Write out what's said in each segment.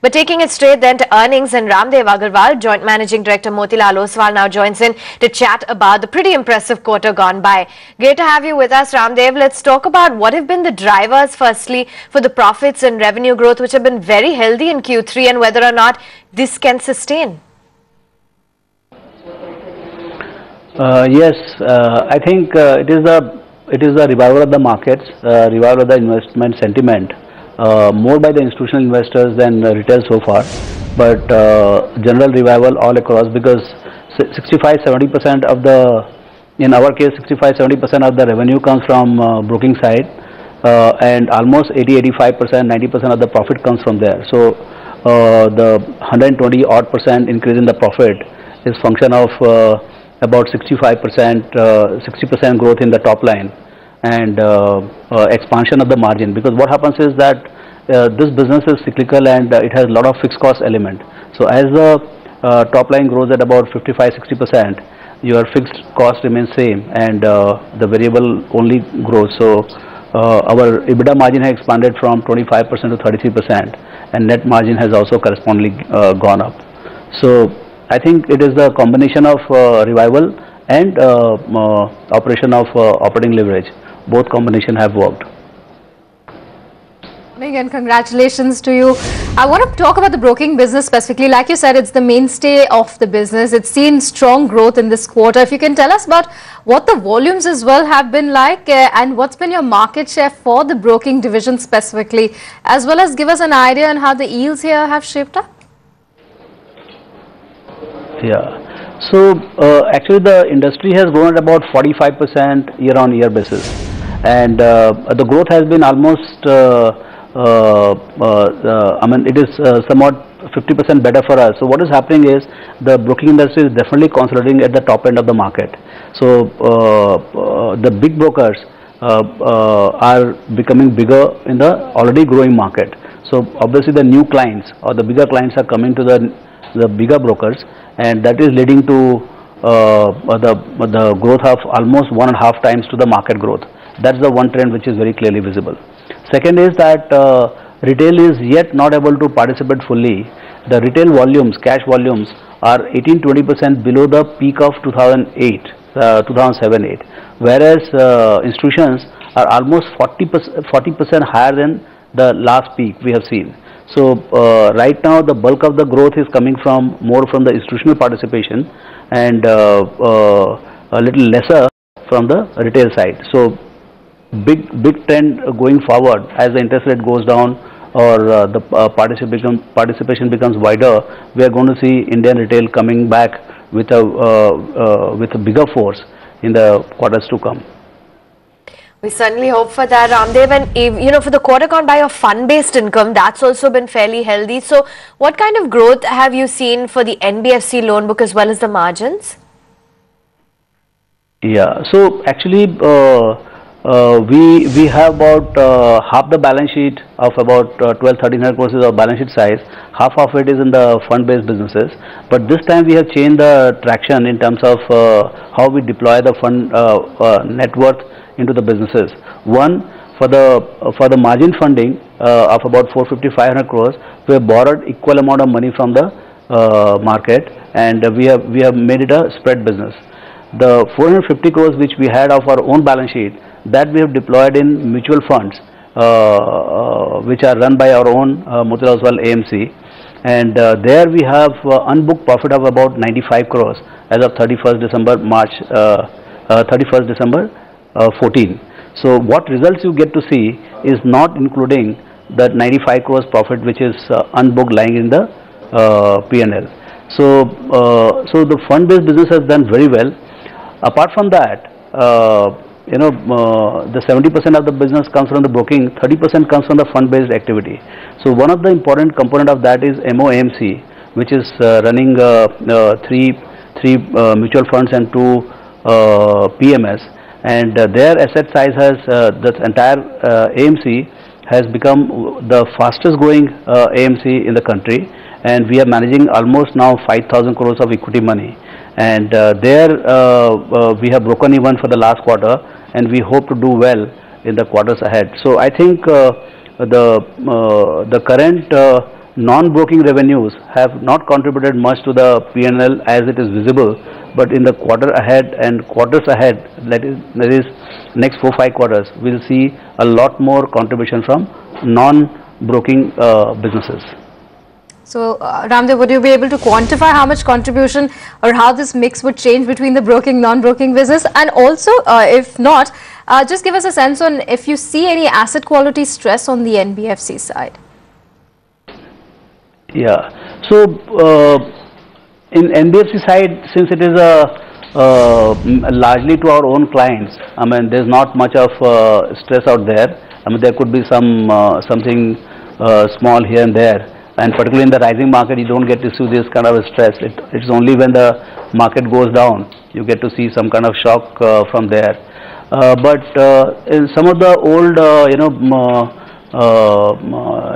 But taking it straight then to earnings, and Ramdev Agarwal, Joint Managing Director Motilal Oswal, now joins in to chat about the pretty impressive quarter gone by. Great to have you with us, Ramdev. Let's talk about what have been the drivers, firstly, for the profits and revenue growth, which have been very healthy in Q3, and whether or not this can sustain. Yes, I think it is a revival of the markets, revival of the investment sentiment, more by the institutional investors than retail so far, but general revival all across, because 65-70% of the, in our case, 65-70% of the revenue comes from broking side, and almost 80-85%, 90% of the profit comes from there. So the 120% increase in the profit is function of about 65%, 60% growth in the top line, and expansion of the margin. Because what happens is that this business is cyclical, and it has a lot of fixed cost element. So as the top line grows at about 55-60%, your fixed cost remains same, and the variable only grows. So our EBITDA margin has expanded from 25% to 33%, and net margin has also correspondingly gone up. So I think it is the combination of revival and operation of operating leverage. Both combination have worked. And congratulations to you. I want to talk about the broking business specifically. Like you said, it's the mainstay of the business. It's seen strong growth in this quarter. If you can tell us about what the volumes as well have been like, and what's been your market share for the broking division specifically, as well as give us an idea on how the yields here have shaped up. Yeah, so actually the industry has grown at about 45% year-on-year basis, and the growth has been almost, I mean, it is somewhat 50% better for us. So what is happening is the broking industry is definitely consolidating at the top end of the market. So the big brokers are becoming bigger in the already growing market. So obviously the new clients or the bigger clients are coming to the bigger brokers, and that is leading to the growth of almost 1.5 times to the market growth. That's the one trend which is very clearly visible. Second is that retail is yet not able to participate fully. The retail volumes, cash volumes, are 18-20% below the peak of 2007-8, whereas institutions are almost 40% higher than the last peak we have seen. So right now the bulk of the growth is coming from more from the institutional participation, and a little lesser from the retail side. So big trend going forward as the interest rate goes down, or the participation becomes wider, we are going to see Indian retail coming back with a bigger force in the quarters to come. We certainly hope for that, Ramdev. And you know, for the quarter gone by, of fund-based income, that's also been fairly healthy. So what kind of growth have you seen for the NBFC loan book as well as the margins? Yeah, so actually we have about half the balance sheet of about 12-1300 crores is our balance sheet size. Half of it is in the fund-based businesses. But this time we have changed the traction in terms of how we deploy the fund net worth into the businesses. One, for the margin funding of about 450-500 crores, we have borrowed equal amount of money from the market, and we have made it a spread business. The 450 crores which we had of our own balance sheet, that we have deployed in mutual funds which are run by our own Motilal Oswal AMC, and there we have unbooked profit of about 95 crores as of 31st December 14. So what results you get to see is not including that 95 crores profit which is unbooked lying in the P&L. So the fund-based business has done very well. Apart from that, you know, the 70% of the business comes from the broking, 30% comes from the fund-based activity. So one of the important component of that is MOAMC, which is running three mutual funds and 2 PMS, and their asset size has the entire AMC has become the fastest growing AMC in the country, and we are managing almost now 5,000 crores of equity money, and there we have broken even for the last quarter, and we hope to do well in the quarters ahead. So I think the current non-broking revenues have not contributed much to the P&L as it is visible, but in the quarter ahead and quarters ahead, that is next 4-5 quarters, we'll see a lot more contribution from non-broking businesses. So, Ramdev, would you be able to quantify how much contribution or how this mix would change between the broking, non-broking business? And also, if not, just give us a sense on if you see any asset quality stress on the NBFC side. Yeah. So, in NBFC side, since it is largely to our own clients, I mean, there's not much of stress out there. I mean, there could be something small here and there. And particularly in the rising market, you don't get to see this kind of stress. It's only when the market goes down, you get to see some kind of shock from there. But in some of the old,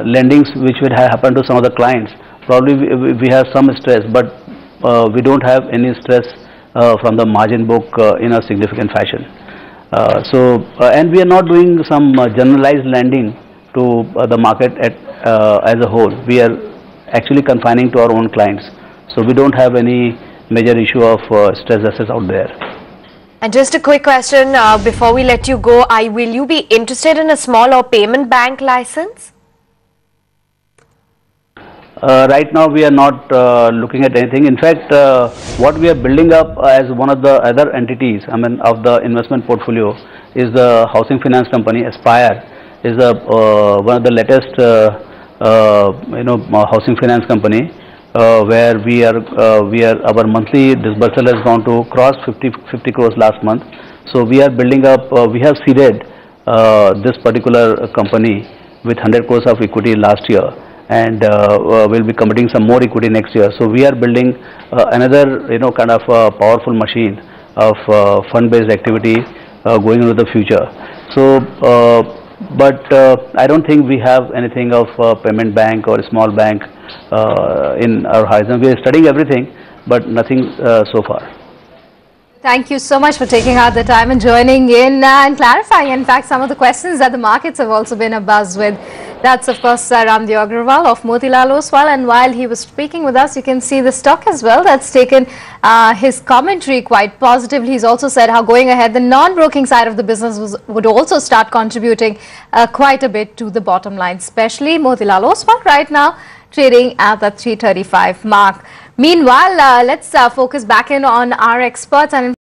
lendings which would have happened to some of the clients, probably we have some stress, but we don't have any stress from the margin book in a significant fashion. And we are not doing some generalized lending to the market as a whole. We are actually confining to our own clients. So we don't have any major issue of stress assets out there. And just a quick question before we let you go, will you be interested in a small or payment bank license? Right now we are not looking at anything. In fact, what we are building up as one of the other entities, I mean, of the investment portfolio is the housing finance company, Aspire, is one of the latest housing finance company where our monthly disbursal has gone to cross 50 crores last month. So we are building up, we have seeded this particular company with 100 crores of equity last year, and we'll be committing some more equity next year. So we are building another kind of powerful machine of fund-based activity going into the future. So but I don't think we have anything of payment bank or a small bank in our horizon. We are studying everything, but nothing so far. Thank you so much for taking out the time and joining in and clarifying, in fact, some of the questions that the markets have also been abuzz with. That's, of course, Ramdev Agarwal of Motilal Oswal. And while he was speaking with us, you can see the stock as well. That's taken his commentary quite positively. He's also said how going ahead, the non-broking side of the business would also start contributing quite a bit to the bottom line, especially Motilal Oswal right now trading at the 335 mark. Meanwhile, let's focus back in on our experts and